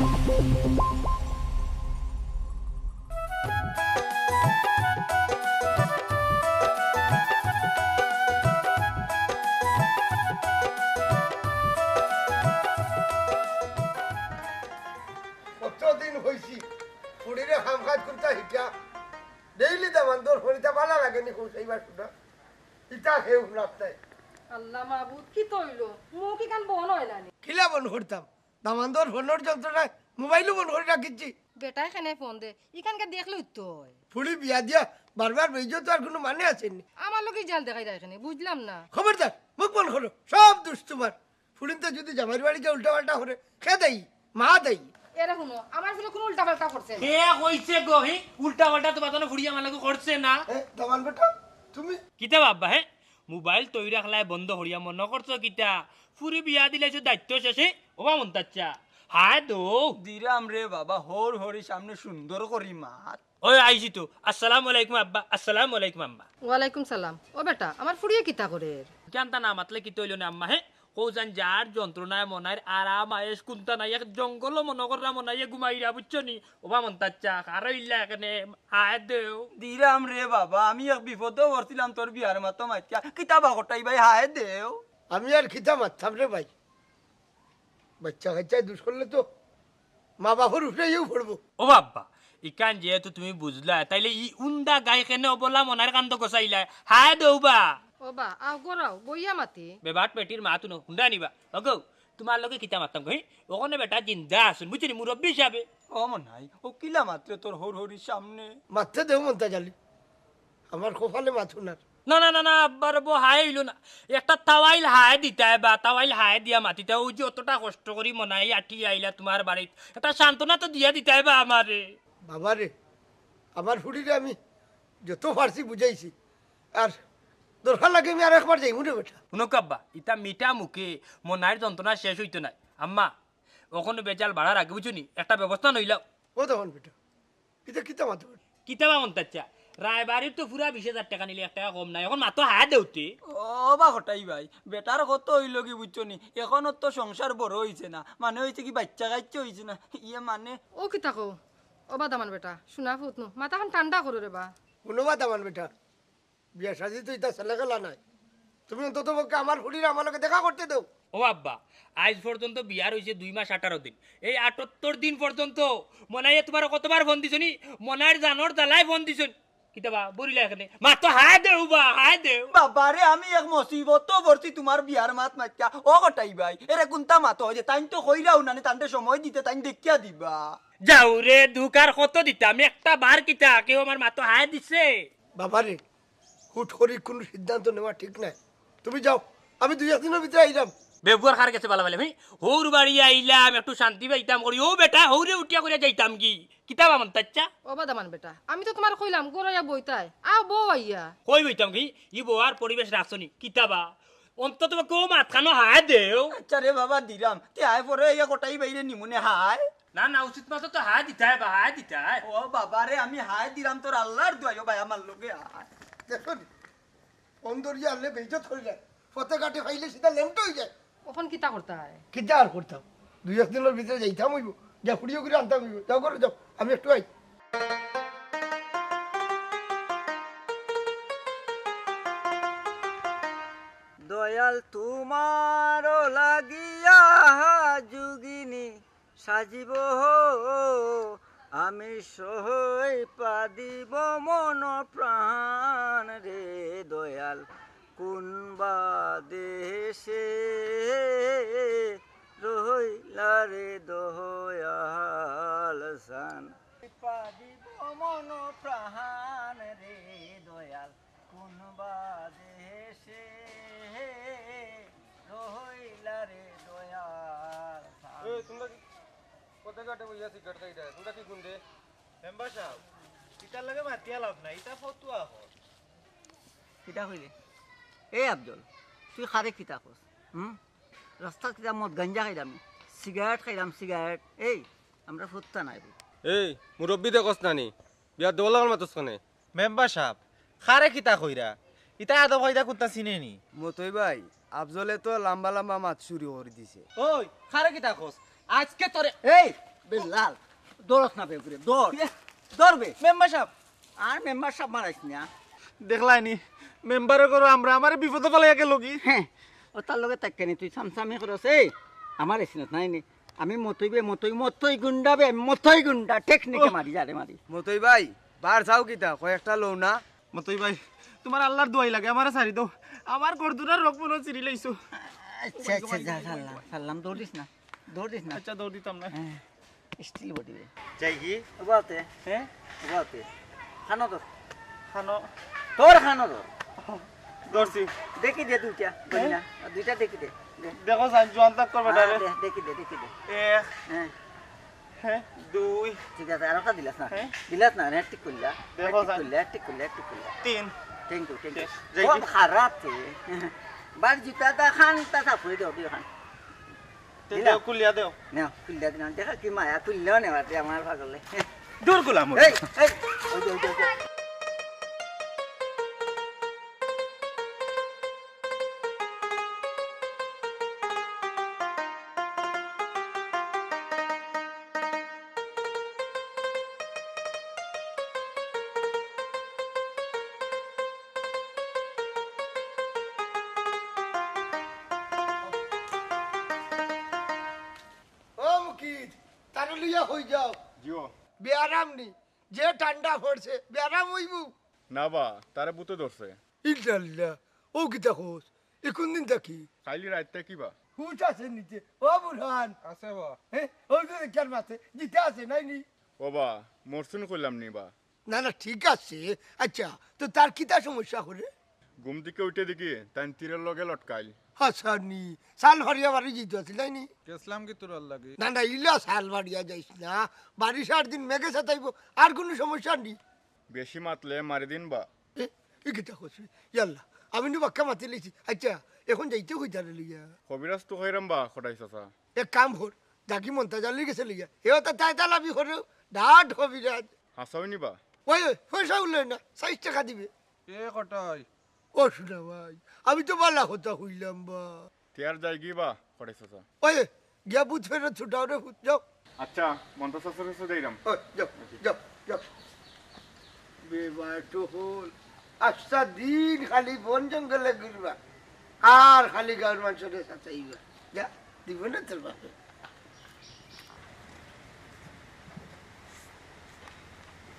কতদিন হয়েছি ফুড়িরে হাম কাজ করতে হিটা ডেইলি দামান তোর ফরিতা ভালো লাগেনি কোন সেইবার শুনা ইটা হেউ রাস্তায় আল্লাহ মাহবুব কি তৈল মুখ কি কান বন হইলানি খিলা বন করতাম দামান তোর ফোনের যন্ত্রণায় মোবাইলও বন করে রাখিছি বেটাই খানে ফোন দে ইখানকে দেখলে উত্তর ফুড়ি বিয়া দিয়া বারবার বেজো তো আর কোনো মানে আসেনি আমার লোকে জাল দেখাই যায় এখানে বুঝলাম না খবরদার মুখ বন করো সব দুষ তোমার ফুড়িতে যদি জামাইর বাড়িতে উল্টা পাল্টা করে খে দেই মা দেই এরা শুনো আমার ফিরে কোন উল্টা পাল্টা করছে কে কইছে গো হি উল্টা পাল্টা তো বাতানো ফুড়িয়া মালাকু করছে না দামান বেটা তুমি কিতা বাবা হে মোবাইল তৈরি রাখলাই বন্ধ হরিয়া মন করছো কিতা ফুরি বিয়া দিলাইছো দায়িত্ব শেষে ওবা মন্তাচ্চা হায় দো দিরাম রে বাবা হর হরি সামনে সুন্দর করি মাত ওই আইছি তো আসসালামু আলাইকুম আব্বা আসসালামু আলাইকুম আম্মা ওয়ালাইকুম সালাম ও বেটা আমার ফুরিয়ে কিতা করে জানতা না মাতলে কি তৈল না আম্মা হে কৌজান যার যন্ত্রণায় মনার আরাম আয়েস কুন্তা নাই এক জঙ্গল মনগররা মনাইয়া ঘুমাইরা বুঝছো নি ওবা মন্তাচ্চা আর ইল্লা এখানে হায় দেও দিরাম রে বাবা আমি এক বিপদও পড়ছিলাম তোর বিয়ার মাতো মাইকা কিতাবা কটাই ভাই হায় দেও আমি আর খিতা মারতাম রে ভাই বাচ্চা কাচ্চায় দুষ করলে তো মা বাবার উঠেও পড়বো ও বাবা ইকান যেহেতু তুমি বুঝলা তাইলে ই উন্দা গাই কেনে অবলা মনার কান্দ কষাইলা হায় দেউবা ও বা আও গরাও বইয়া মাতি বেবাট পেটির মা তুনো হুন্ডা নিবা অগো তোমার লগে কিতা মারতাম কই ওখানে বেটা জিন্দা আসুন বুঝলি মুরব্বী হিসাবে ও মনাই ও কিলা মাত্র তোর হর হরির সামনে মারতে দেও মনতা জালি আমার কপালে মাথুনার না না না না আব্বার বো হাই হইল না একটা তাওয়াইল হায় দিতাই বা তাওয়াইল হায় দিয়া মাতিতে ওই যে অতটা কষ্ট করি মনাই আঠি আইলা তোমার বাড়িত একটা সান্ত্বনা তো দিয়া দিতাই বা আমারে বাবা রে আমার ফুড়িরে আমি যত পারছি বুঝাইছি আর দরকার লাগে আমি আর একবার যাই মনে বেটা শুনক আব্বা ইতা মিঠা মুখে মনার যন্ত্রণা শেষ হইতো নাই আম্মা ওখানে বেজাল বাড়ার আগে বুঝুনি একটা ব্যবস্থা নইলাও ও তখন বেটা কিতা কিতা মাথা কিতাবা মন্তাচ্চা রায়বাড়ির তো পুরা 20,000 টাকা নিলে 1 টাকা কম নাই এখন মাত্র হায় দেউতে ও বা হটাই ভাই বেটার কত হইল কি বুঝছো নি এখনো তো সংসার বড় হইছে না মানে হইছে কি বাচ্চা কাচ্চা হইছে না ইয়ে মানে ও কিতা কও ও বা দামান বেটা শুনা ফুতনু মাথাখান ঠান্ডা করো রে বা কোনোবা দামান বেটা বিয়া সাজি তো ইতা ছেলে খেলা নাই তুমি অন্তত পক্ষে আমার ফুড়িরে আমার লগে দেখা করতে দাও ও আব্বা আজ পর্যন্ত বিয়ার হয়েছে 2 মাস 18 দিন এই 78 দিন পর্যন্ত মনাইয়ে তোমার কতবার ফোন দিছনি মনার জানোর জ্বালায় ফোন দিছনি কিতাবা বলিলা এখানে মাত্র হায় দেউ বা হায় দেউ বাবারে আমি এক মুসিবত পড়ছি তোমার বিয়ার মাত মাইকা ও কটাই ভাই এরে কোনটা মাত হয় যে তাইন তো কইরাও না তান্তে সময় দিতে তাইন দেখিয়া দিবা যাও রে দুকার কত দিতা আমি একটা বার কিতা কেউ আমার মাত্র হায় দিছে বাবা রে হুট করি কোনো সিদ্ধান্ত নেওয়া ঠিক নাই তুমি যাও আমি 2-1 দিনের ভিতরে আইলাম ব্যবহার খার গেছে ভালো ভালো আমি হৌর বাড়ি আইলাম একটু শান্তি পাইতাম করি ও বেটা হৌরে উঠিয়া করে যাইতাম কি কিতাবা মন্তাচ্চা ও বা দামান বেটা আমি তো তোমার কইলাম গরাইয়া বইতাই আও বউ আইয়া কই বইতাম কি ই বোয়ার পরিবেশ রাখছনি কিতাবা অন্তত কেউ মাথানো হায় দেও আচ্ছা রে বাবা দিরাম তে আয় পরে ইয়া কটাই বাইরে নিমুনে হায় না না উচিত মাত্র তো হায় দিতাই বা হায় দিতাই ও বাবারে আমি হায় দিলাম তোর আল্লাহর দুয়াইও ভাই আমার লগে হায় দেখো অন্দরিয়া আনলে বেজত হয়ে যায় ফতে কাটে ফাইলে সিধা লেমট হয়ে যায় ওখান কিতা করতাই কিতা আর করতাম 2-1 দিনের ভিতরে যাইতাম হইব যা ফুড়িও করে আনতাম হইব যাও করে যাও আমি একটু আই দয়াল তোমার লাগিয়া যুগিনী সাজিব আমি সহই পাদিব মন প্রাণ রে দয়াল কোনবা দেশে রহিলা রে দয়াল সান পাদিব মন প্রাণ রে দয়াল কোনবা দেশে রহিলা রে দয়াল তোমরা কোথায় কাটে বইয়া সিগারেট খাইতা তোমরা কি গুন্ডে মেম্বার সাহেব ইটার লাগে মাতিয়া লাভ নাই ইটা ফতুয়া হল কিতা কইলে এই আফজল তুই খারে কিতা কস রাস্তা কিতা মদ গাঞ্জা খাইলাম সিগারেট খাইলাম সিগারেট এই আমরা ফুটতা নাই এই মুরব্বী দেখস নানি বিয়া দোলার মাতস কনে মেম্বার সাহেব খারে কিতা কইরা ইটা আদব কইরা কুত্তা চিনে নি মতই ভাই আফজলে তো লম্বা লম্বা মাছ চুরি করে দিছে ওই খারে কিতা কস আজকে তোরে এই বেলাল দৌড়স না বেগুরে দৌড় দৌড়বে মেম্বার সাহেব আর মেম্বার সব মারাইস না দেখলাইনি মেম্বারে করো আমরা আমার বিপদে পালাই গেল কি হ্যাঁ ও তার লগে তাকেনি তুই সামসামি করস এই আমার এসিনত নাই নি আমি মতই গুন্ডা টেকনিকে মারি যারে মারি মতই ভাই বার যাও কিতা কয়েকটা লও না মতই ভাই তোমার আল্লাহর দোয়াই লাগে আমার সারি দাও আমার গরদুরার রক মনে চিরি লাইছো আচ্ছা আচ্ছা যা সাল্লাম দৌড় দিস না আচ্ছা দৌড় দিতাম না হ্যাঁ স্টিল বডি রে যাই কি ওবাতে হ্যাঁ ওবাতে খানো তো খানো তোর খানো তো দৌড়ছি দেখি দে দুইটা দেখি দে দেখো সাইন জোয়ান তাক করবে ডাইরে দেখি দে এক হ্যাঁ হ্যাঁ দুই ঠিক আছে আর একটা হ্যাঁ। দিলাস না ঠিক করলা দেখো ঠিক করলা তিন থ্যাংক ইউ যাই খুব খারাপ थे বার জুতা তা খান তা থাপুরে দাও দিও খান দেও কুলিয়া দেও না কুল্লা দিন দেখা কি মায়া কুল্লা নেওয়াতে আমার পাগলে দূর গুলাম এই ওই যে ও মুকিদ তারে লইয়া হই যাও জিও বেয়ারাম নি যে ঠান্ডা পড়ছে বেয়ারাম হইবু না বা তারে বুতে ধরছে ইল্লাল্লাহ ও কিতা হোস এখন দিন থাকি কাইলি রাইতে কিবা হুট আছে নিতে ও বুরহান আছে বা হ্যাঁ ওই যে কেন মাসে জিতে আছে নাই নি ও বা মরসুন করলাম নি বা না না ঠিক আছে আচ্ছা তো তার কিতা সমস্যা করে ঘুম থেকে উঠে দেখি তাই তীরের লগে লটকাইল হাসানি সাল ভারিয়া বাড়ি যেতে আছে নাই নি কেসলাম কি তোর লাগে না না ইলা সাল ভারিয়া যাইস না বাড়ি 7 দিন মেঘে সাতাইব আর কোনো সমস্যা নেই বেশি মাতলে মারি দিন বা এ কিতা করছি ইয়াল্লা আমি নি বাক্কা মাতি লইছি আচ্ছা এখন যাইতে হই তারে লইয়া কবিরাজ তো হইরাম বা খটাই চাচা এক কাম হর ডাকি মন্তাজা লই গেছে লইয়া এও তা তাই তালাবি করে ডাট হবিরাজ হাসাও নি বা ওই পয়সা উঠলে না 60 টাকা দিবে এ কটাই ও শুনা ভাই আমি তো বালা কথা হইলাম বা তিয়ার যাই কি বা খটাই চাচা ওই গিয়া বুথ ফেরত ছুটাও রে বুথ যাও আচ্ছা মন্তা চাচার কাছে যাইরাম ওই যাও বেবার তো হল আচ্ছা দিন খালি বন জঙ্গলে ঘুরবা আর খালি গাঁর মানুষের সাথে যা দিব না তোর বাপে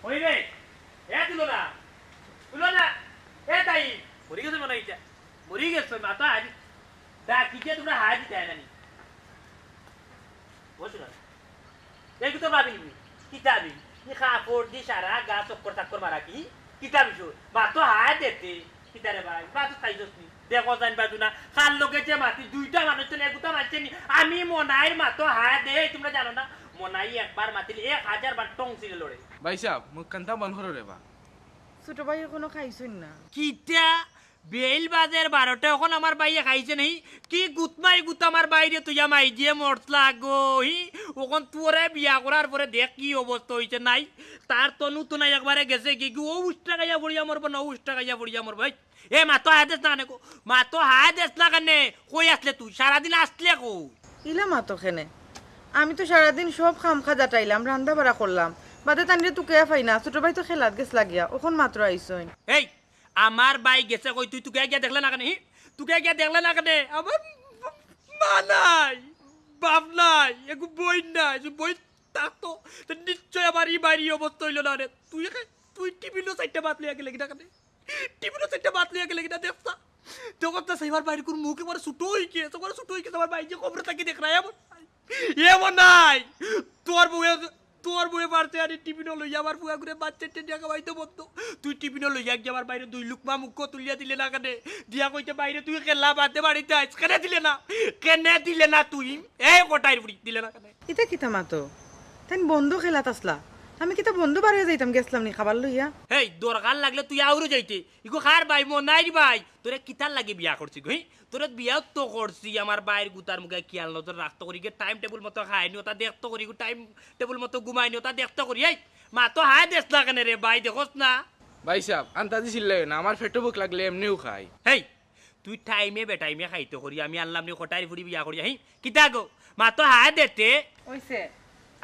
ওই রে এ তুলো না এ তাই মরি গেছে মনে হইছে মরি গেছে মাথা হারি কিকে তোমরা হাই দিতে হয় নানি বসো না এই তো ভাবি কিতাবি নি কাপড় দি সারা গা চক্কর মারা কিতাবি মা তো হাই দেতে কিতারে ভাই মা তো খাইছস নি দেখো জানবা না কার লোকে যে মাতি দুইটা মানুষ তো এগুতা মারছে নি আমি মনাইর মা তো হাই দে তোমরা জানো না মনাই একবার মাতিলে 1000 বার টং ছিল লড়ে ভাই সাহেব মুখ কান্তা বন্ধ করো রে বা ছোট ভাই এখনো খাইছুন না কিটা বেল বাজের 12টা এখন আমার বাইয়ে খাইছে নেই কি গুতমাই গুত আমার বাইরে তুই মাই দিয়ে মরতলা গো ওখন তোরে বিয়া করার পরে দেখ কি অবস্থা হইছে নাই তার তনু তো নাই একবারে গেছে কি ও উষ্টা গাইয়া বড়িয়া মরবো না উষ্টা গাইয়া বড়িয়া মরবো এ মা তো হাদেস না নেকো মা তো হাদেস না কানে কই আসলে তুই সারাদিন আসলে কো ইলা মাতো খেনে আমি তো সারাদিন সব খামখা জাটাইলাম রান্না বাড়া করলাম বাদে তানরে তুকে পাই না ছোট ভাই তো খেলাত গেছ লাগিয়া ওখন মাত্র আইছইন এই আমার বাই গেছে কই তুই তুকে গিয়া দেখলে না কেন তুকে গিয়া দেখলে না কেন আমার মা নাই বাপ নাই একু বই নাই যে বই থাকতো তো নিশ্চয় আমার ই বাড়ি অবস্থা হইল না রে তুই টিভিলো চারটা বাত লিয়া গেলে কিনা কেন টিভিলো চারটা বাত লিয়া গেলে কিনা দেখতা তখন তো সেইবার বাইরে কোন মুখ এবার ছুটো হই গিয়ে তোমার ছুটো হই গিয়ে তোমার বাই যে কবর তাকি দেখ রায় এমন নাই তোর বউয়ে পারতে আরে টিফিনও লইয়া আমার বুয়া ঘুরে বাচ্চা টেন্ডিয়া খাওয়াইতে বলতো তুই টিফিনও লইয়া গিয়ে আমার বাইরে 2 লুকমা মুখ তুলিয়া দিলে না কেন দিয়া কইতে বাইরে তুই খেলা বাদে বাড়িতে আইস কেন দিলে না তুই এই কোটাই বুড়ি দিলে না কেন ইতা কিতা মাতো তাই বন্ধু খেলাত আসলা আমি কিতা বন্ধু বাড়িয়ে যাইতাম গেছলাম নি খাবার লইয়া হেই দরকার লাগলে তুই আউরো যাইতে ইগো খার ভাই মনাই ভাই তোরে কিতার লাগে বিয়া করছি গই তোরে বিয়াও তো করছি আমার বাইর গুতার মুখে খেয়াল নজর রাখতে করি টাইম টেবিল মতো খাইনি ওটা দেখতে করি টাইম টেবিল মতো ঘুমাইনি ওটা দেখতে করি এই মা তো হাই দেশ না কেন রে ভাই দেখোস না ভাই সাহেব আন্তাজি ছিল না আমার পেটে বুক লাগলে এমনিও খাই হেই তুই টাইমে বেটাইমে খাইতে করি আমি আনলাম নি খটাই ফুরি বিয়া করি হেই কিতা গো মা তো হাই দেতে ওইছে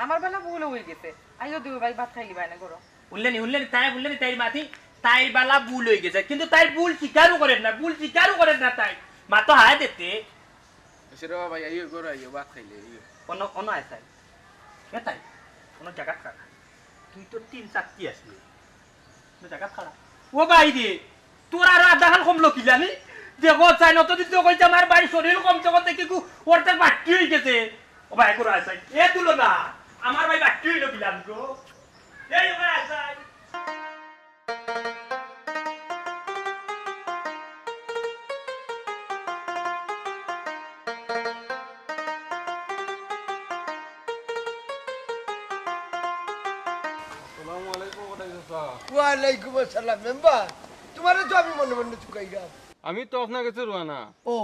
আমার বেলা ভুল হয়ে গেছে আইও দুই ভাই ভাত খাইলি বাইনা করো উল্লেনি তাই মাথি তাইর বালা ভুল হয়ে গেছে কিন্তু তাইর ভুল স্বীকারও করেন না তাই মা তো হায় দিতে সেটা ভাই আইও করো আইও ভাত খাইলে আইও অন্য আসাই এটাই কোনো জায়গা খাড়া তুই তো 3-4টি আসলি জায়গা খাড়া ও ভাই রে তোর আর আধা খান কমলো কি জানি দেখো চাই নত দিতে কইছে আমার বাড়ি শরীর কমছে কত কি ওর তার বাট্টি হয়ে গেছে ও ভাই করে আসাই এ তুলো না আমার ভাই বাট্টি হইল কিলাম গো এই ভাই আসাই ওয়ালাইকুম আসসালাম মেম্বার তোমারে তো আমি মনে মনে চুকাইলাম আমি তো আপনার কাছে রুয়ানা ও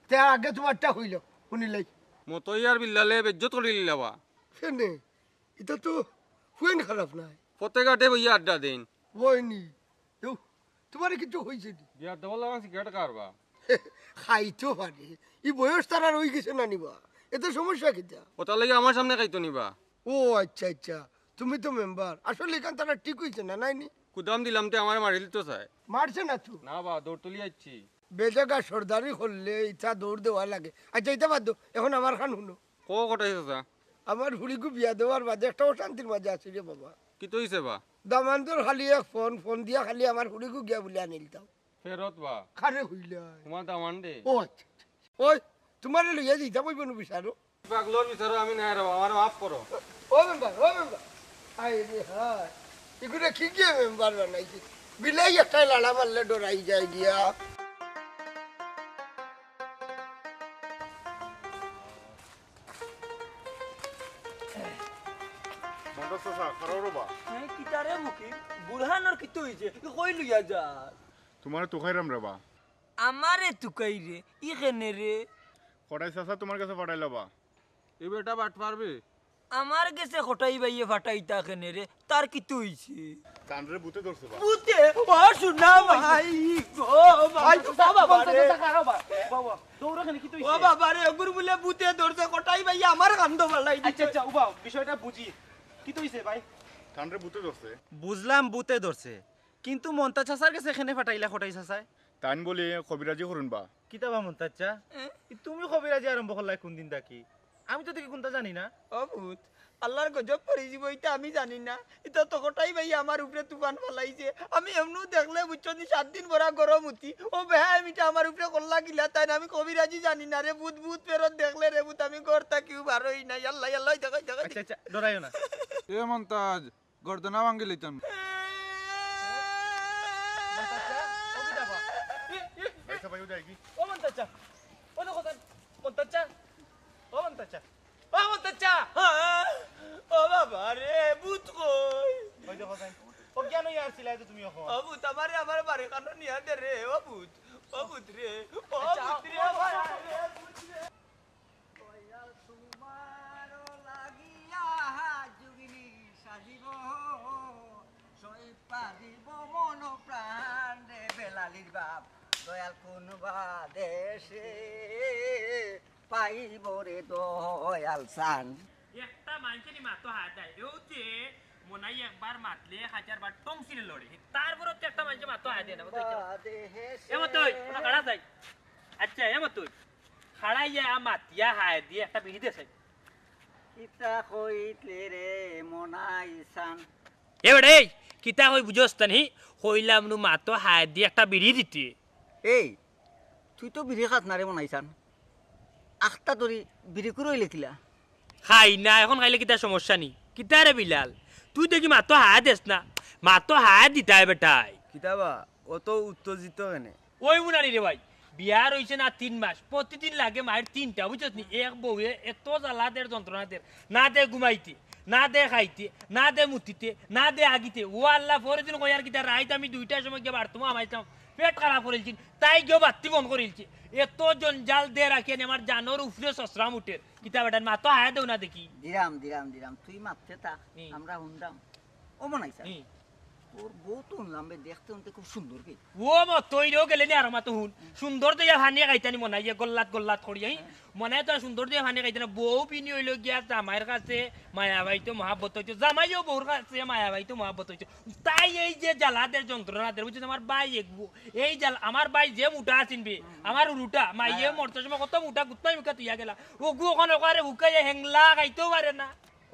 তার আগে তোমারটা হইল শুনিলাই মতই আর বিল্লালে বেজ্জত করে লিলাবা শুনে এটা তো হুয়েন খারাপ নাই পথে ঘাটে বইয়া আড্ডা দিন হয়নি তোমার কিছু হয়েছে নি বিয়া দেওয়ার লাগা সিগারেট কারবা খাইতো পারে এই বয়স তার আর হয়ে গেছে না নিবা এতে সমস্যা কিটা ওটার লাগে আমার সামনে খাইতো নিবা ও আচ্ছা আচ্ছা তুমি তো মেম্বার আসলে এখান তারা ঠিক হয়েছে না নাইনি কুদাম দিলাম তে আমার মারিল তো চাই মারছে না তো না বা দৌড় তুলি যাচ্ছি বেজাগা সর্দারি করলে ইচ্ছা দৌড় দেওয়া লাগে আচ্ছা এটা বাদ দাও, এখন আমার খান শুনো কটাইছে চা আমার হুড়িকু বিয়া দেওয়ার মাঝে একটা অশান্তির মাঝে আছি রে বাবা কি তো হইছে বা দামান্তর খালি এক ফোন দিয়া খালি আমার হুড়িকু গিয়া বলে আনিল তাও ফেরত বা খারে হইলা তোমার দামান দে ও আচ্ছা আচ্ছা। ওই তোমার লইয়া দিতা বইব না বিচারো পাগলোর বিচারো আমি নাই রবা আমার মাফ করো ও মেম্বার আই রে হায় এগুলো কি গিয়ে মেম্বার বানাইছে বিলাই একটা লাড়া মারলে ডরাই যায় গিয়া মন্টু চাচা খারাপ রবা কিতারে মুখি বুরহানোর কিতো হইছে কই লইয়া যা তোমার তো খাইরাম রবা আমারে তুকাই রে ইখেনে রে কটাই চাচা তোমার কাছে পাঠাই লবা এই বেটা বাট পারবে আমার গেছে খটাই বাইয়ে ফাটাইতা কেনে রে তার কিতো হইছে কানরে বুতে ধরছে বা বুতে ও শুনা ভাই গো ভাই ও বাবা রে ও বাবা রে গুরু বলে বুতে ধরছে খটাই বাইয়ে আমার কান্দ ফালাই দিছে আচ্ছা উবাও বিষয়টা বুঝি কি তো হইছে ভাই কানরে বুতে ধরছে বুঝলাম বুতে ধরছে কিন্তু মন্তা চাচার কাছে এখানে ফাটাইলা খটাই চাচায় তাইন বলি কবিরাজি করুন বা কিতাবা মন্তা চা তুমি কবিরাজি আরম্ভ করলাই কোন দিন থাকি আমি তো দেখি কোনটা জানি না ও ভূত আল্লাহর গজব পড়েছি বইটা আমি জানি না এটা তো কটাই ভাই আমার উপরে তুফান ফলাইছে আমি এমনও দেখলে বুঝছো নি 7 দিন ভরা গরম উঠি ও ভাই আমিটা আমার উপরে করলা গিলা তাই না আমি কবিরাজি জানি না রে ভূত ভূত ফেরত দেখলে রে ভূত আমি ঘর থাকিও বারোই নাই আল্লাহ আল্লাহ দেখাই দেখাই আচ্ছা আচ্ছা ডরাইও না এ মন্তাজ গর্দনা ভাঙ্গি লইতাম আচ্ছা ভাই উদয় কি ও মন্তা চা ও দেখো মন্তা চা ও মন্তা চা ও মন্তা চা ও বাবা রে ভূত কই ওই দেখো ও জ্ঞান হয়ে আসছিলা তো তুমি এখন ও ভূত আমার বাড়ি কানো নিয়া দে রে ও ভূত রে ও ভূত রে ভূত রে দয়াল তোমার লাগিয়া যুগিনী সাজিব সই পারিব মন প্রাণ রে বেলালির বাপ দয়াল কোন বা দেশে পাইব রে দয়াল সান একটা মানুষের মাতো হাত দেয় এউতে মনাই একবার মাতলে 1000 বার টংসিলে লড়ে তারপর তো একটা মানুষের মাতো হাত দেয় না এমতই ওনা খাড়া যাই আচ্ছা এমতই খাড়াই যা মাতিয়া হাত দিয়ে একটা বিড়ি দেছে কিতা কইতলে রে মনাই সান এবারে কিতা কই বুঝস্তানি কইলাম নু মাতো হাত দিয়ে একটা বিড়ি দিতে এই তুই তো বিড়ি খাত না রে মনাইছান আখটা ধরি বিড়ি করে লিখিলা খাই না এখন খাইলে কিতা সমস্যা নি কিতা রে বিলাল তুই দেখি মাতো হাত দেস না মাতো হাত দিতাই বেটাই কিতাবা অত উত্তেজিত কেনে ওই মুনানি রে ভাই বিয়ার হইছে না 3 মাস প্রতিদিন লাগে মায়ের 3টা বুঝছস নি এক বউয়ে এত জ্বালাদের যন্ত্রণাদের না দে ঘুমাইতে না দে খাইতে না দে মুতিতে না দে আগিতে ও আল্লাহ ফরিদিন কই আর কিতা রাইত আমি 2টার সময় গিয়ে বাড়তো আমাইতাম পেট খারাপ করিলছি তাই গিয়ে বাত্তি বন্ধ করিলছি এত জঞ্জাল দে রাখেন আমার জানোর উফরে সসরাম উঠে কিতা বেটার মা তো হায় দেও না দেখি দিরাম তুই মাপতে তা আমরা হুন্ডাম ও মনাইছান ওর বউ তো শুনলাম দেখতে শুনতে খুব সুন্দর কে ও তৈরিও গেলে নি আর মাতো হুন সুন্দর দিয়া ভানিয়ে খাইতানি মনাইয়ে গল্লাত গল্লাত করিয়ে মনে তো সুন্দর দিয়া ভানিয়ে খাইতানি বউ পিনি হইল গিয়া জামাইয়ের কাছে মায়া ভাই তো মহাব্বত হইতো জামাইও বউর কাছে মায়া ভাই তো মহাব্বত হইতো তাই এই যে জ্বালাদের যন্ত্রণাদের বুঝছো আমার বাই এই জাল আমার বাই যে মুঠা আছিনবি আমার উলুটা মাইয়ে মরতে সময় কত মুঠা গুত্তাই মুখা তুইয়া গেলা ও গু ওখানে ওখানে হুকাইয়া হেংলা খাইতেও পারে না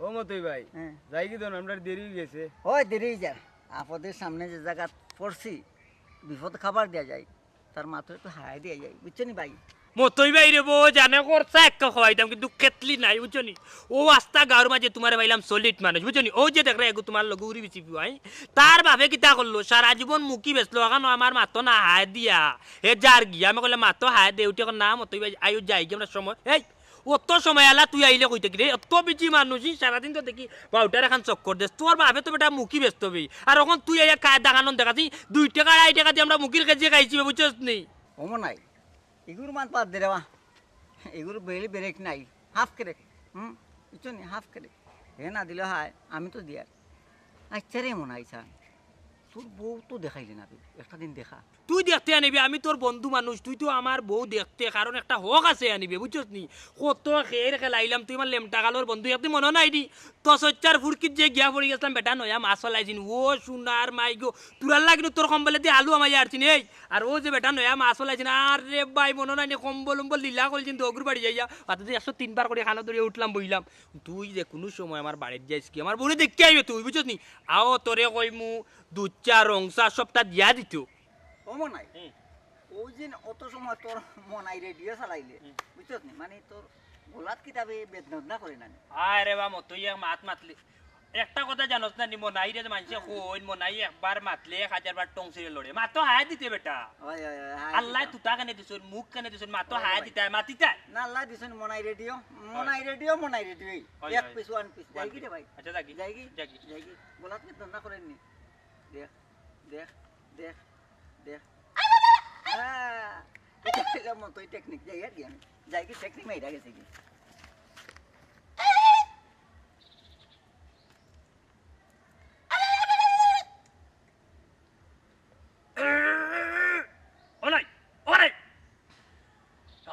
ও মতই ভাই হ্যাঁ যাই কি দন আমরা দেরি হয়ে গেছে হয় দেরি যা আপদের সামনে যে জায়গা পড়ছি বিপদ খাবার দেওয়া যায় তার মাত্র একটু হারাই দেওয়া যায় বুঝছো নি ভাই মতই বাইরে বো জানে করছা একটা খাওয়াইতাম কিন্তু কেতলি নাই বুঝছো নি ও আস্তা গাঁর মাঝে তোমার পাইলাম সলিড মানুষ বুঝছো নি ও যে দেখলে এগু তোমার লগে উড়ি বিচি পাই তার বাপে কিতা করলো সারা জীবন মুখি বেসলো এখন আমার মাতো না হায় দিয়া হে যার গিয়া আমি কইলে মাতো হায় দে উঠে না মতই ভাই আয়ু যাই কি আমরা সময় এই অত সময় আলা তুই আইলে কইতে কি রে অত বিচি মানুষই সারাদিন তো দেখি বাউটার এখন চক্কর দেশ তোর বাপে তো বেটা মুখি ব্যস্ত বই আর এখন তুই আইয়া খায় দেখানো দেখাছি 2 টাকা 2.5 টাকা দিয়ে আমরা মুখির কাছে খাইছি বুঝছস নি ওমো নাই এগুলো মান পাত দে রে এগুলো বেলি ব্রেক নাই হাফ ক্রেক বুঝছো নি হাফ ক্রেক হে না দিলে হয় আমি তো দিয়ার আচ্ছা রে মনে হয় তোর বউ তো দেখাইলি না তুই একটা দিন দেখা তুই দেখতে আনিবি আমি তোর বন্ধু মানুষ তুই তো আমার বউ দেখতে কারণ একটা হক আছে আনিবি বুঝছস নি কত খের খেলাইলাম তুই আমার লেমটা কালোর বন্ধু একদি মনে নাই দি তো সচ্চার ফুরকিত যে গিয়া পড়ে গেছিলাম বেটা নয়া মাছ ফলাইছিন ও সোনার মাই গো তোরার লাগিনি তোর কম্বলে দিয়ে আলু আমায় আরছিন এই আর ও যে বেটা নয়া মাছ ফলাইছিন আর রে ভাই মনে নাই কম্বল উম্বল লীলা করছিন তো অগ্র বাড়ি যাইয়া তাতে যে 103 বার করে খানা ধরে উঠলাম বইলাম তুই যে কোনো সময় আমার বাড়ির যাইস কি আমার বলে দেখতে আইবে তুই বুঝছস নি আও তোরে কইমু দুচ্চা রংসা সবটা দিয়া দিত ওমো নাই ওই দিন অত সময় তোর মনাই রেডিও চালাইলে বুঝছস নি মানে তোর গোলাত কিতাবে বেদনা করে না আরে বা মতই মাত মাতলি একটা কথা জানোস না নি মনাই রে মানুষে কইন মনাই একবার মাতলে 1000 বার টং ছিড়ে লড়ে মাতো হায় দিতে বেটা হয় আল্লাহ তুতা কানে দিছুন মুখ কানে দিছুন মাতো হায় দিতে মাতিতা না আল্লাহ দিছেন মনাই রেডিও এক পিস ওয়ান পিস যাই কি রে ভাই আচ্ছা যাকি যাই কি যাকি যাই কি গোলাত বেদনা করেন নি দেখ দেখ দেখ দেখ হ্যাঁ এটা মতোই টেকনিক যাই আর কি আমি যাই কি টেকনিক মাইরা গেছে কি ওলাই ওলাই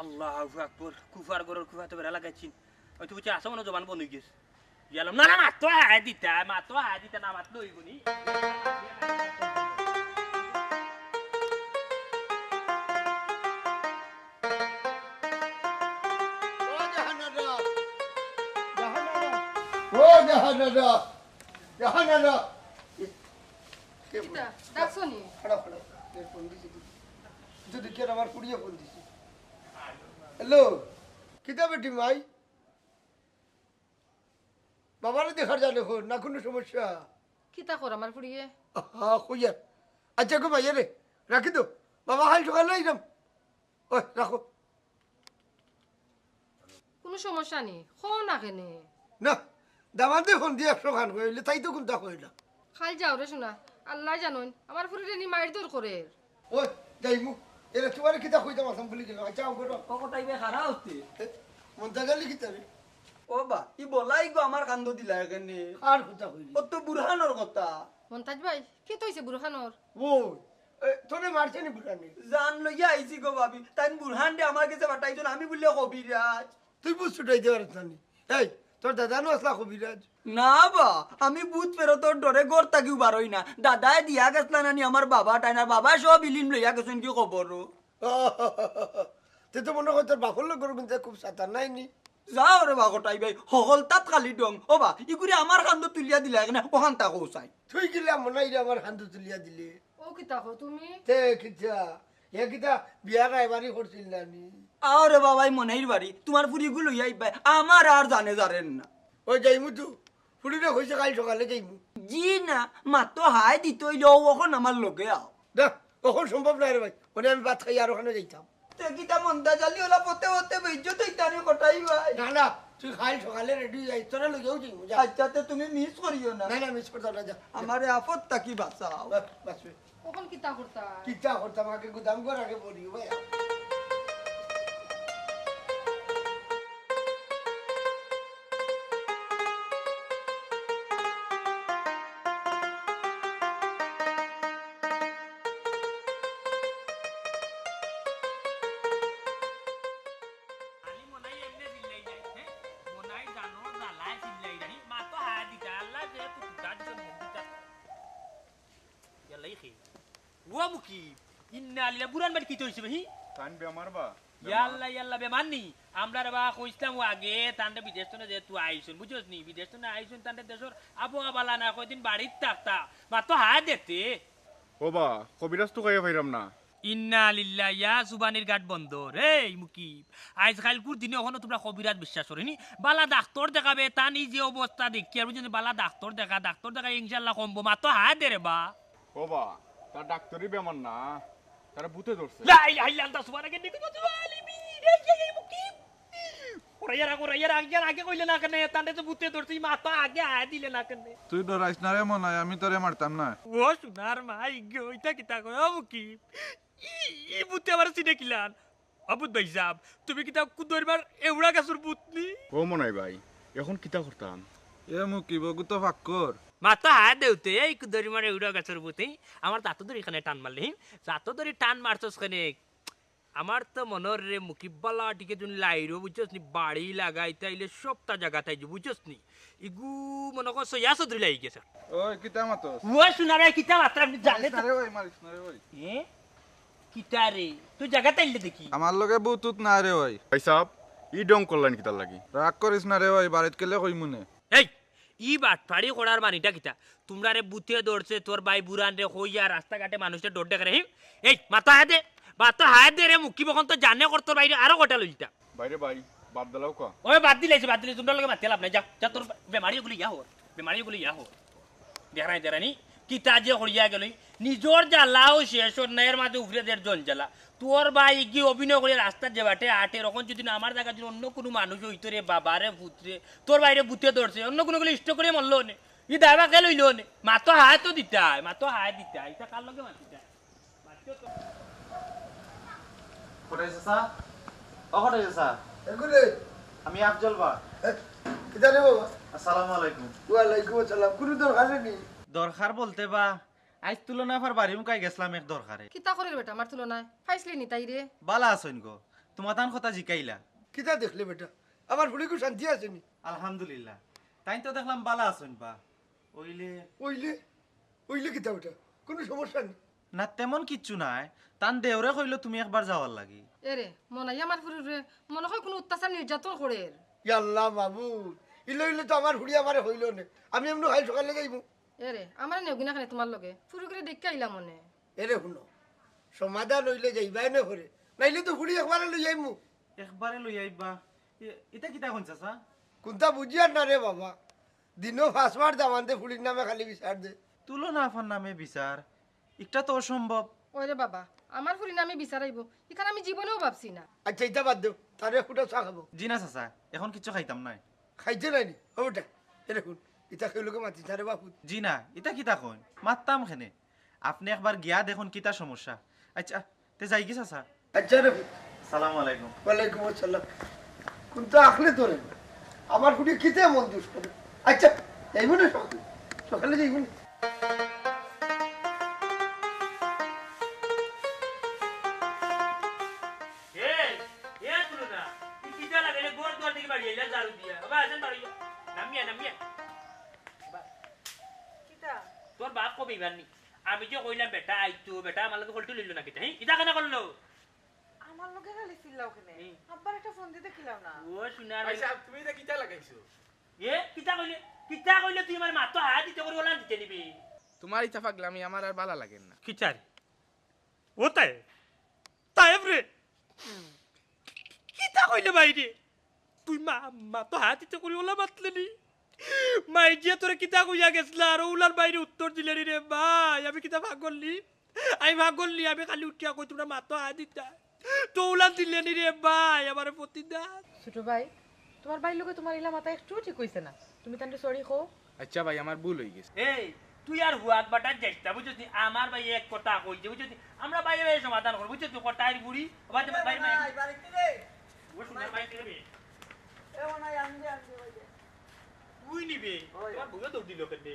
আল্লাহু আকবার কুফার গরর কুফা তো বেলা লাগাইছিন ওই তুই বুঝি আসা মনে জবান বন্ধ হয়ে গেছে গেলাম না না মাতো হায় দিতা না মাত লইবনি ও জাহানারা জাহানারা ডাকছনি ফোন দিছি যদি কে আমার কুড়িয়ে ফোন দিছি হ্যালো কিতা বেটি মাই বাবারে দেখার জানে খোর না কোনো সমস্যা কিতা কর আমার ফুড়িয়ে হ্যাঁ কইয়া আচ্ছা গো ভাইয়া রে রাখি তো বাবা হাল সকালে আইলাম ওই রাখো কোনো সমস্যা নেই খো না কেনে না দামাতে ফোন দিয়ে 100 খান কইলে তাই তো কোনটা কইলা খাই যাও রে শোনা আল্লাহ জানুন আমার ফুড়িয়ে নি মাইর দূর করে ওই যাইমু এরা তোমার কিতা কইতাম আসাম বলি গেল আচ্ছা করো কটাইবে খারা হচ্ছে মনটা গেলি কিতা রে ও বা ই বলাই গো আমার কান্দ দিলা এখানে আর কথা কইলি ও তো বুরহানোর কথা মন্তাজ ভাই কি তৈছে বুরহানোর ওই তোরে মারছে নি বুড়ানি জান লইয়া আইছি গো ভাবি তাই বুরহান দে আমার কাছে বাটাইছন আমি বললে কবিরাজ তুই বুঝ ছুটাই দেওয়ার জানি এই তোর দাদানো আসলা কবিরাজ না বা আমি ভূত ফেরতর ডরে ঘর থাকিও বারই না দাদায় দিয়া গেছলা নানি আমার বাবা টাইনা বাবা সব ইলিম লইয়া গেছেন কি খবর তুই তো মনে কর তোর বাপর লোক কিন্তু খুব সাঁতার নাই নি যাও রে বা কটাই ভাই হকল তাত খালি ডং ও বা ইগুরি আমার কান্দ তুলিয়া দিলা এখানে ওখান তা কৌসাই তুই গেলে মনে হয় আমার হান্ত তুলিয়া দিলে ও কিতা কো তুমি তে কিতা এ কিতা বিয়ার এবারই করছিল না নি আরে বাবাই মনাইর বাড়ি তোমার ফুরিগুলো লইয়া আইবাই আমার আর জানে জানেন না ওই যাইমু তো ফুড়িটা হয়েছে কাল সকালে যাইমু জি না মাত্র হাই দিতই লো ওখন আমার লগে আও না কখন সম্ভব নাই রে ভাই ওনে আমি ভাত খাই আর ওখানে যাইতাম তেকিটা মন্দা জালি ওলা পতে পতে বেজ্জো তৈতানি কটাই ভাই না না তুই খাই সকালে রেডি যাই তোরা লগেও যাইমু যা আচ্ছা তে তুমি মিস করিও না না না মিস করতাম না যা আমারে আপদ তাকি বাঁচাও বাস কখন কিতা করতা কিতা করতাম আগে গুদাম ঘর আগে বলি ভাই মুকি ইন্না আলিলা বুড়ান বাড়ি কি হইছে ভাই তান বেমার বা ইয়াল্লা বেমাননি আমরা রে বা কইছিলাম আগে তান্ডে বিদেশ তো যেহেতু আইছুন বুঝছস নি বিদেশ তো আইছুন তান্ডে দেশের আবহাওয়া বালা না কয়দিন বাড়ির থাকতা মাত্র হাত দেখতে ও বা কবিরাজ তো খাইয়া পাইরাম না ইন্না লিল্লাহ ইয়া জুবানির গাট বন্ধ রে মুকিব আজ কালকুর দিনে ওখানে তোমরা কবিরাজ বিশ্বাস করিনি বালা ডাক্তার দেখাবে তা নি যে অবস্থা দেখি আর বুঝছেন বালা ডাক্তার দেখা ইনশাল্লাহ কমবো মাত্র হাত দে রে বা ও বা তার ডাক্তারই বেমার না তারা ভূতে ধরছে লা ইলাহা ইল্লাল্লাহ সুবহানাকা ইন্নী কুনতু যালিমিন এই মুকিব ওরাইয়ার আগে কইলে না কেন তান্ডে তো ভূতে ধরছি মাথা আগে আয় দিলে না কেন তুই ডরাইস না রে মনে হয় আমি তোরে মারতাম না ও সোনার মাই গইতা কিতা কয় ও মুকিব ই ভূতে আবার চিনে কিলান আবুদ ভাই সাহেব তুমি কিতা কুদরবার এউড়া গাছর ভূত নি ও মনাই ভাই এখন কিতা করতাম এ মুকি বগু তো ফাক্কর মাথা হাত দেউতে এই কুদরি মারে এউড়া গাছর ভূতে আমার তাতো ধরে এখানে টান মারলি তাতো ধরে টান মারছস খানে আমার তো মনের রে মুকিবালা টিকে তুমি লাইরো বুঝছস নি বাড়ি লাগাই তাইলে সবটা জায়গা তাই বুঝছস নি ইগু মনে কর সয়া সদরি লাগি গেছে ওই কিতা মাতস ও শোনারে কিতা মাত্রা আপনি জানেন না রে ওই মারিস না রে ওই এ কিতা রে তুই জায়গা তাইলে দেখি আমার লগে বুতুত না রে ওই ভাই সাহেব ই ডং করলেন কিতার লাগি রাগ করিস না রে ওই বাড়িত কেলে কই মুনে এই ই বাটফাড়ি করার মানিটা কিতা তোমরা রে বুথে দৌড়ছে তোর ভাই বুড়ান রে হইয়া রাস্তাঘাটে মানুষের দৌড় দেখে রে এই মাথা হাতে দে মাথা হাত দে রে মুখি বখন তো জানে কর তোর বাইরে আরো গোটা লইতা বাইরে ভাই বাদ দিলাও কা ওই বাদ দিলাইছে তোমরা লগে মাতে লাভ নাই যা যা তোর বেমারিগুলি ইয়া হর দেখাই দেরানি কিতা যে হইয়া গেল নিজর জ্বালাও শেষ ওর নায়ের মাঝে উফরে দের জন জ্বালা তোর ভাই গিয়ে অভিনয় করে রাস্তার যে বাটে আটে রকম যদি না আমার জায়গা যদি অন্য কোনো মানুষ হইতো রে বাবারে পুত্রে তোর বাইরে বুতে ধরছে অন্য কোনো গুলো ইষ্ট করে মরলো নে ই দাবা কে লইল নে মাতো হায় তো দিতে হয় এটা কার লগে মাতিতে হয় কোথায় চাচা ও কোথায় চাচা এগুলো আমি আফজল বা কিতা রে বাবা আসসালামু আলাইকুম ওয়ালাইকুম আসসালাম কোনো দরকার নেই দরকার বলতে বা আজ তুলনা ফার বাড়ি মুকাই গেছলাম এক দরকারে কিতা করে বেটা আমার তুলনায় ফাইসলি নি তাই রে বালা আছেন গো তোমার তান কথা জিকাইলা কিতা দেখলে বেটা আমার ফুড়িকে শান্তি আসেনি আলহামদুলিল্লাহ তাই তো দেখলাম বালা আছেন বা ওইলে ওইলে ওইলে কিতা বেটা কোনো সমস্যা নেই না তেমন কিচ্ছু নাই তান দেওরে কইলো তুমি একবার যাওয়ার লাগি এরে মনাই আমার ফুরি রে মনে হয় কোনো অত্যাচার নির্যাতন করে আল্লাহ মাবুদ ইলে ইলে তো আমার হুড়ি আমারে হইল না আমি এমনি খাই সকালে যাইব এরে আমার নেউগিনা খানে তোমার লগে ফুরি করে দেখতে আইলাম মনে এরে শুনো সমাধান হইলে যাইবাই না করে নাইলে তো হুড়ি একবারে লই যাইমু একবারে লই আইবা এটা কিতা কোন চাচা কোনটা বুঝিয়ার না রে বাবা দিনও ফাঁসমার দামানতে ফুড়ির নামে খালি বিচার দে তুলনা আফার নামে বিচার এটা তো অসম্ভব ওরে বাবা আমার ফুরি নামে বিচারাইব এখানে আমি জীবনেও ভাবছি না আচ্ছা এটা বাদ দেও তারে ফুটা চা খাবো জি না চাচা এখন কিছু খাইতাম নাই খাইতে নাইনি হবটা এরে শুন ইটা খেলোকে মাতি তারে বাপু জি না এটা কিতা কইন মারতাম খেনে আপনি একবার গিয়া দেখুন কিতা সমস্যা আচ্ছা তে যাই কি চাচা আচ্ছা রে সালাম আলাইকুম ওয়ালাইকুম আসসালাম কোনটা আখলে তোরে আমার ফুটি খিতে মন দুষ করে আচ্ছা যাইব না সকালে সকালে যাইব না তোর বাপ কবে ইবারনি আমি যে কইলাম বেটা আইতো বেটা আমার লগে ফলটু লইলো না কিতা ইটা কেন করলো আমার লগে খালি চিল্লাও কেনে আব্বার একটা ফোন দিতে কিলাও না ও শুনার আচ্ছা তুমি এটা কিতা লাগাইছো এ কিতা কইলে তুই আমার মাথা হাত দিতে করে ওলান দিতে নিবি তোমার ইচ্ছা পাগলামি আমার আর ভালো লাগে না কিচার ও তাই রে কিতা কইলে বাইরে তুই মাথা হাত দিতে করে ওলা মাতলে নি মাই যে তোরে কিতা কইয়া গেছলা আর উলার বাইরে উত্তর দিলে রে ভাই আমি কিতা ভাগ করলি আমি খালি উঠিয়া কই তোমরা মাথা হাত দিতা তো উলান দিলে নি রে ভাই আমার প্রতিদা ছোট ভাই তোমার ভাই লগে তোমার ইলা মাথা একটু ঠিক হইছে না তুমি তান্ডে সরি কও আচ্ছা ভাই আমার ভুল হয়ে গেছে এই তুই আর হুয়াত বাটার যাইতা বুঝছিস আমার ভাই এক কথা কইছে বুঝছিস আমরা ভাই ভাই সমাধান করব বুঝছিস তুই কটাইর বুড়ি আবার ভাই ভাই বাড়িতে রে ও শুনার ভাই দিবি এ মনে আনবে তুই নিবি ওই। তোমার বুড়ো দৌড় দিল কেন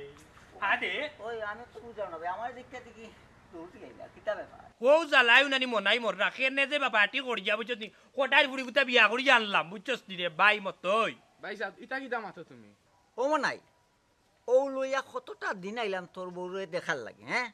হাদে ওই আমি তো বুঝাও না ভাই আমার দিকটা দেখি দৌড়তে গেলা কিতা ব্যাপার ও জ্বালাই নানি মনাই মর রাখে নে যে বাবাটি করিয়া বুঝছিস নি কটাইর বুড়ি গুতা বিয়া করি আনলাম বুঝছিস নি রে ভাই মতই ভাই সাহেব এটা কিতা মাথো তুমি ও মনাই ও লইয়া কতটা দিন আইলাম তোর বউরে দেখার লাগে হ্যাঁ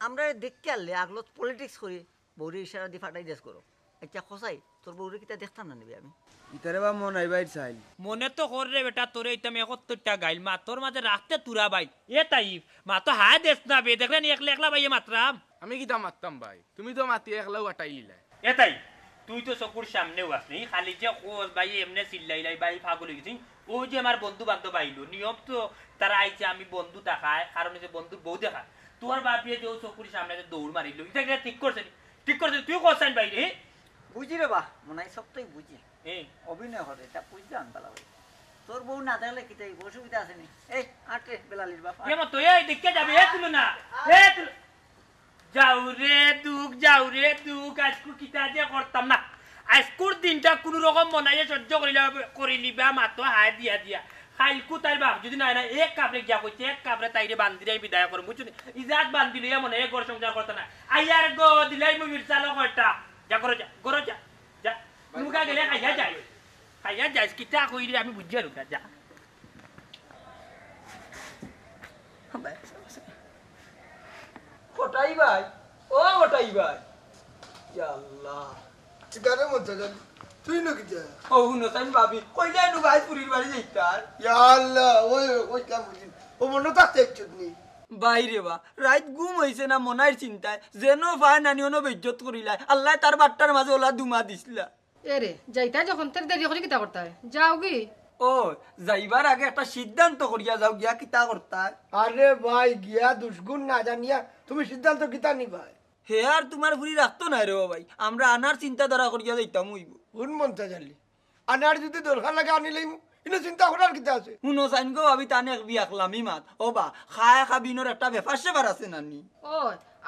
আমরা দেখতে আনলে আগলত পলিটিক্স করি বৌরে ইশারা দিয়ে ফাটাই দেশ করো আচ্ছা খসাই তোর বৌরে কিতা দেখতাম না নিবি আমি ইতারে বা মন আইবাই চাইল মনে তো কর রে বেটা তোরে ইতাম 71টা গাইল মা তোর মাঝে রাখতে তুরা বাই এ তাইফ মা তো হায় দেশ না বে দেখলেন একলা একলা বাইয়ে মাত্রাম আমি কিতা মারতাম ভাই তুমি তো মাতি একলাও কাটাই লিলাই এ তাই তুই তো চকুর সামনেও আসলি খালি যে কোস ভাই এমনি চিল্লাইলাই ভাই পাগল হয়ে গেছি ও যে আমার বন্ধু বান্ধব আইলো নিয়ম তো তারা আইছে আমি বন্ধু দেখায় কারণ যে বন্ধু বউ দেখা তোর বাপিয়ে যে ও চকুর সামনে যে দৌড় মারিল এটা ঠিক করছে তুই করছেন ভাই রে বুঝি রে বা মনে হয় সব তুই বুঝি এই অভিনয় হবে তা বুঝতে আনপালা ভাই তোর বউ না দেখলে কি তাই অসুবিধা আছে নি এই আটে বেলালির বাপ কেমন তো এই দেখে যাবে এ তুলো না এ তুলো যাও রে দুঃখ আজকু কিতা যে করতাম না আজকুর দিনটা কোন রকম মনাইয়ে সহ্য করিলিবা মাতো হায় দিয়া দিয়া খাইলকু তাই বাপ যদি নাই না এক কাপড়ে গিয়া কইছে এক কাপড়ে তাইরে বান্দিরাই বিদায় করম বুঝছো ইজাত বান্দিলে মনে এক ঘর সংসার করতে না আইয়ার গো দিলাই মু মির্চালো কয়টা যা করো যা যা মুখা গেলে খাইয়া যাই কিতা কইরে আমি বুঝিয়া রুকা যা ওটাই ভাই ও ওটাই ভাই ইয়া আল্লাহ ইতারে মন চাইল তুই না কিতা ও হুনসাইন ভাবি কইলে নু ভাই পুরীর বাড়ি যাইতার ইয়া আল্লাহ ওই কাম বুঝি ও মনে থাকতে একটু নেই বাইরে বা রাত গুম হইছে না মনার চিন্তায় যেন ভাই নানি অন বেজ্জত করিলাই আল্লাহ তার বাট্টার মাঝে ওলা দুমা দিছিলা এরে যাইতা যখন তার দেরি করে কিতা করতে হয় যাও কি ও যাইবার আগে একটা সিদ্ধান্ত করিয়া যাও গিয়া কিতা করতা আরে ভাই গিয়া দুষ্গুণ না জানিয়া তুমি সিদ্ধান্ত কিতা নিবা হে আর তোমার ভুরি রাখতো না রে ভাই আমরা আনার চিন্তাধারা করিয়া যাইতাম হইব কোন মন চাইলি আনার যদি দরকার লাগে আনিলেই ইনো চিন্তা করার কিতা আছে শুনো চাইন গো ভাবি তানে বিয়া খলামি মাত ও বা খায় খাবিনোর একটা ব্যাপার সেবার আছে নানি ও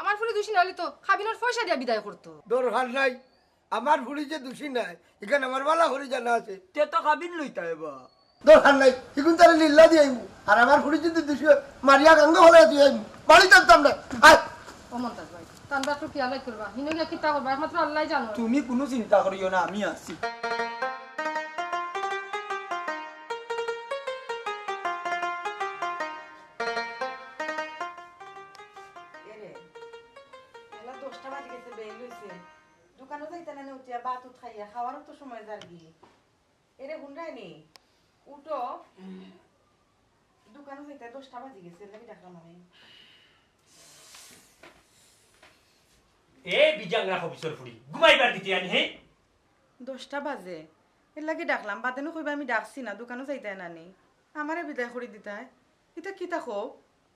আমার ফুলি দুষি নাহলে তো খাবিনোর পয়সা দিয়া বিদায় করতো দরকার নাই আমার ফুড়ি যে দোষী নাই এখানে আমার বালা করে জানা আছে তে তো খাবিন লইতা এবা দরকার নাই এখন তারা লীলা দিয়ে আইমু আর আমার ফুড়ি যদি দোষী হয়, মারিয়া গাঙ্গ হলে দিয়ে আইমু বাড়ি থাকতাম না আয় ও মন্তাজ ভাই তানবা তো খেয়াল করবা হিনো গিয়া কিতা করবা একমাত্র আল্লাহ জানো তুমি কোনো চিন্তা করিও না আমি আছি এরে এলা 10টা বাজে গেছে বেল হইছে দোকানে যাইতা না উঠিয়া ভাত উঠ খাইয়া খাওয়ারও তো সময় যারগি এরে হুন্ডাই নি উঠো দোকানে যাইতা 10টা বাজে গেছে লাগি ডাকলাম আমি এ বিজাংরা কবিসর ফুড়ি ঘুমাইবার দিতে আনি হে 10টা বাজে এর লাগি ডাকলাম বাদেনো কইবা আমি ডাকছি না দোকানে যাইতাই না নি আমারে বিদায় করে দিতাই এটা কিতা খো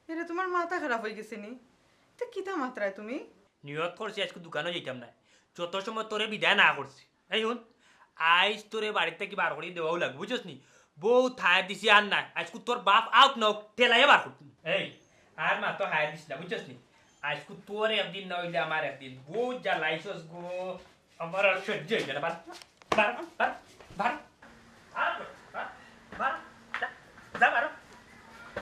এরে তোমার মাথা খারাপ হয়ে গেছে নি এটা কিতা মাত্রায় তুমি নিয়ত করছি আজকে দোকানে যাইতাম না যত সময় তোরে বিদায় না করছি এই শুন আইস তোরে বাড়িতে কি বার করে দেওয়াও লাগবে বুঝছিস নি বউ থায় দিছি আর নাই আজকে তোর বাপ আউট নাও ঠেলাইয়া বার করতি এই আর মা তো হায় দিস না বুঝছিস নি আজকে তোর একদিন না হইলে আমার একদিন বউ যা লাইসস গো আমার আর সহ্য হইবে না বার বার বার বার আর বার বার যা বার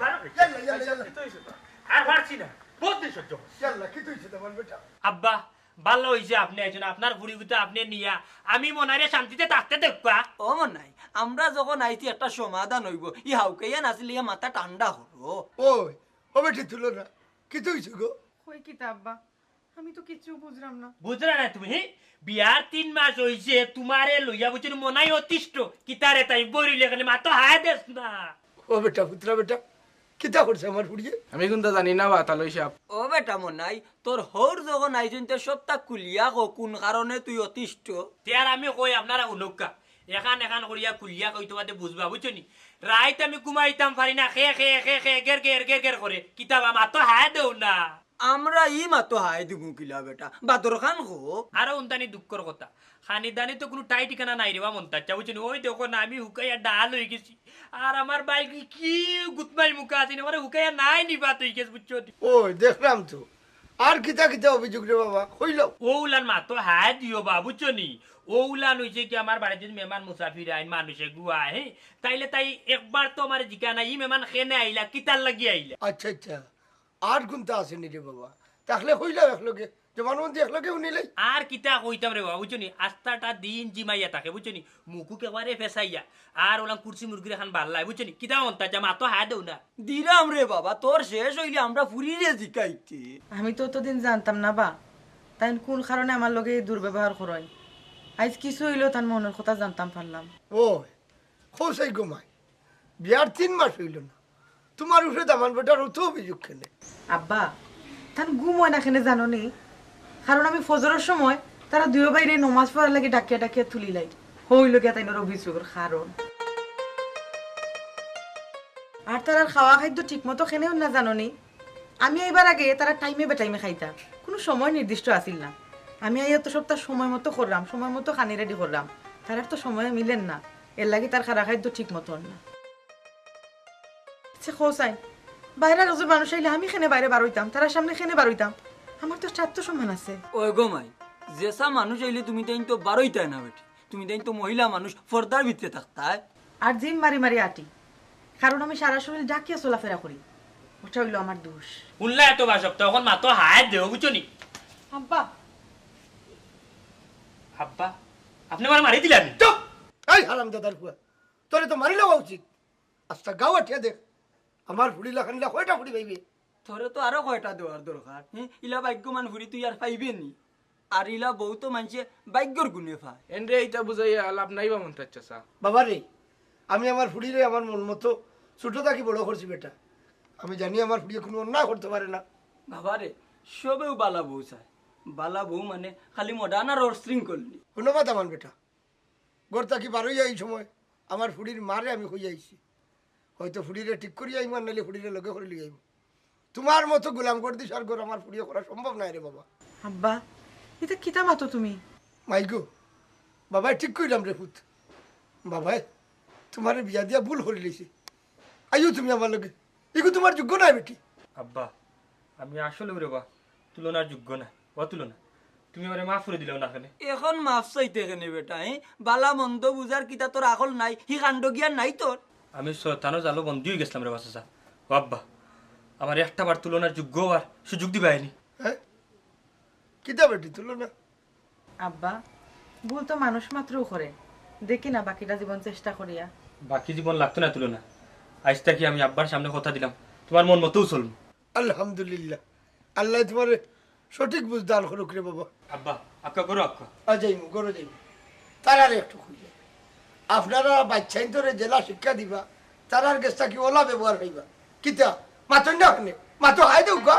বার ইয়াল্লা ইয়াল্লা আর পারছি না বহুত দিন সহ্য ইয়াল্লা কি তুইছে তোমার বেটা আব্বা ভালো হয়েছে আপনি একজন আপনার ঘুড়িগুতো আপনি নিয়া আমি মনারে শান্তিতে থাকতে দেখবা ও নাই আমরা যখন আইছি একটা সমাধান হইব ই হাউকাইয়া নাচিলে ইয়া মাথা ঠান্ডা হলো ওই ও বেটি তুলো না কি তুইছে গো কই কিতা আব্বা আমি তো কিছু বুঝলাম না বুঝলা না তুমি বিয়ার 3 মাস হইছে তোমারে লইয়া বুঝছেন মনাই অতিষ্ঠ কিতারে তাই বরিলে খালি মাতো হায় দেস না ও বেটা পুত্রা বেটা কিতা করছে আমার ফুড়িয়ে আমি কিন্তু জানি না বাতালই সাপ ও বেটা মনাই তোর হর যখন আইছেন তে সবটা কুলিয়া কো কোন কারণে তুই অতিষ্ঠ তেয়ার আমি কই আপনারা উনকা এখান এখান করিয়া কুলিয়া কই তোমাতে বুঝবা বুঝছনি রাইত আমি ঘুমাইতাম পারি না খে খে খে খে গের করে কিতাবা মাতো হায় দেও না আমরা ই মাতো হাই দিমু কিলা বেটা বাদর খান কো আরো উন্তানি দুঃখর কথা খানি দানি তো কোনো টাই ঠিকানা নাই রে বা মন তাচ্ছা বুঝছেন ওই দেখো না আমি হুকাইয়া ডাল হয়ে গেছি আর আমার বাইক কি গুতমাই মুখা আছে আমার হুকাইয়া নাই নিবাত হয়ে গেছে বুঝছো ওই দেখলাম তো আর কিতা কিতা অভিযোগ রে বাবা কইল ওউলান মা তো হায় দিও বা বুঝছো নি ওউলান হইছে কি আমার বাড়িতে যদি মেহমান মুসাফির আইন মানুষে গুয়া হে তাইলে তাই একবার তো আমার জিকা নাই ই মেহমান খেনে আইলা কিতার লাগি আইলা আচ্ছা আচ্ছা আর কোনটা আসেনি রে বাবা তাহলে হইলাম একলগে জবানবন্দি একলগে শুনিলাই আর কিতা কইতাম রে বাবা বুঝছো নি আস্তাটা দিন জিমাইয়া থাকে বুঝছো নি মুখু কেবারে ফেসাইয়া আর ওলা কুরসি মুরগির এখন বাল্লাই বুঝছো নি কিতা মন্তা যা মাতো হায় দেও না দিরাম রে বাবা তোর শেষ হইলে আমরা ফুরিরে জিকাইতে আমি তো অতদিন জানতাম না বা তাই কোন কারণে আমার লগে এই দুর্ব্যবহার করাই আজ কিছু হইলেও তার মনের কথা জানতাম পারলাম ও খোসাই ঘুমাই বিয়ার 3 মাস হইল না তোমার উপরে দামান বেটার অত অভিযোগ কেনে আব্বা তার ঘুম হয় না কেন জানো নি কারণ আমি ফজরের সময় তারা দুই বাইরে নমাজ পড়ার লাগে ডাকিয়া ডাকিয়া তুলি লাই হইল গিয়া তাই অভিযোগের কারণ আর তারা খাওয়া খাদ্য ঠিক মতো খেনেও না জানো নি আমি এবার আগে তারা টাইমে বেটাইমে খাইতা কোনো সময় নির্দিষ্ট আসিল না আমি এই তো সপ্তাহ সময় মতো করলাম সময় মতো খানি রেডি করলাম তার তো সময় মিলেন না এর লাগে তার খারা খাদ্য ঠিক মতো না সে খোসাই বাইরে রোজের মানুষ আইলে আমি খেনে বাইরে বার হইতাম তার সামনে খেনে বার হইতাম আমার তো স্বার্থ সমান আছে ওই গো মাই যেসা মানুষ হইলে তুমি তাই তো বারোইতাই না বেটি তুমি তাই তো মহিলা মানুষ পর্দার ভিতরে থাকতাই আর জিম মারি মারি আটি কারণ আমি সারা শরীর ডাকিয়া চলাফেরা করি ওটা হইলো আমার দোষ শুনলা এত বাসব তখন মাতো হায় দেও বুঝছো নি আব্বা আব্বা আপনি আমার মারি দিলেন চুপ এই হারাম দাদার ফুয়া তোরে তো মারি লওয়া উচিত আচ্ছা গাও আঠিয়া দেখ আমার ফুড়িলা খানিলা কয়টা ফুড়ি পাইবে তোরে তো আরো কয়টা দেওয়ার দরকার ইলা ভাগ্যমান ফুরি তুই আর পাইবে নি আর ইলা বহুত মানুষে ভাগ্যর গুণে পায় এনরে এইটা বুঝাইয়া লাভ নাই বা মন্তার চাচা বাবা রে আমি আমার ফুড়িরে আমার মন মতো ছোট থাকি বড় করছি বেটা আমি জানি আমার ফুড়িয়ে কোনো অন্যায় করতে পারে না বাবা রে সবেও বালা বউ চায় বালা বউ মানে খালি মডার্ন আর অস্ত্রিং করলি ধন্যবাদ আমার বেটা গোর থাকি বারোই এই সময় আমার ফুড়ির মারে আমি হয়ে আইছি হয়তো ফুড়িরে ঠিক করি আইম আর নাইলে ফুড়িরে লগে করে লিয়ে আইম তোমার মতো গোলাম করে দিস আর গোর আমার ফুড়িয়ে করা সম্ভব নাই রে বাবা আব্বা এটা কিতা মাতো তুমি মাইগো বাবাই ঠিক কইলাম রে পুত বাবাই তোমার বিয়া দিয়া ভুল করে লিছি আইও তুমি আমার লগে এগো তোমার যোগ্য নাই বেটি আব্বা আমি আসলে রে বা তুলনার যোগ্য না ও তুলনা তুমি আমারে মাফ করে দিলেও না কেন এখন মাফ চাইতে কেনে বেটা বালা মন্দ বুঝার কিতা তোর আকল নাই হি কাণ্ড জ্ঞান নাই তোর আমি শয়তানো জালো বন্দী হয়ে গেছিলাম রে বাসা ও আব্বা আমার একটা বার তুলনার যোগ্য আর সুযোগ দিবা আইনি হ্যাঁ কিতা বেটি তুলো না আব্বা ভুল তো মানুষ মাত্রও করে দেখি না বাকিটা জীবন চেষ্টা করিয়া বাকি জীবন লাগতো না তুলনা আজ থেকে আমি আব্বার সামনে কথা দিলাম তোমার মন মতোও চলবো আলহামদুলিল্লাহ আল্লাহ তোমার সঠিক বুঝ দান করুক রে বাবা আব্বা আক্কা করো আক্কা যাইমু গরো যাইমু তারার একটু খুঁজে আপনারা বাচ্চাইন তোরে জেলা শিক্ষা দিবা তারার গেছটা কি ওলা ব্যবহার হইবা কিতা মাতন না মাতো হাই দেউ গা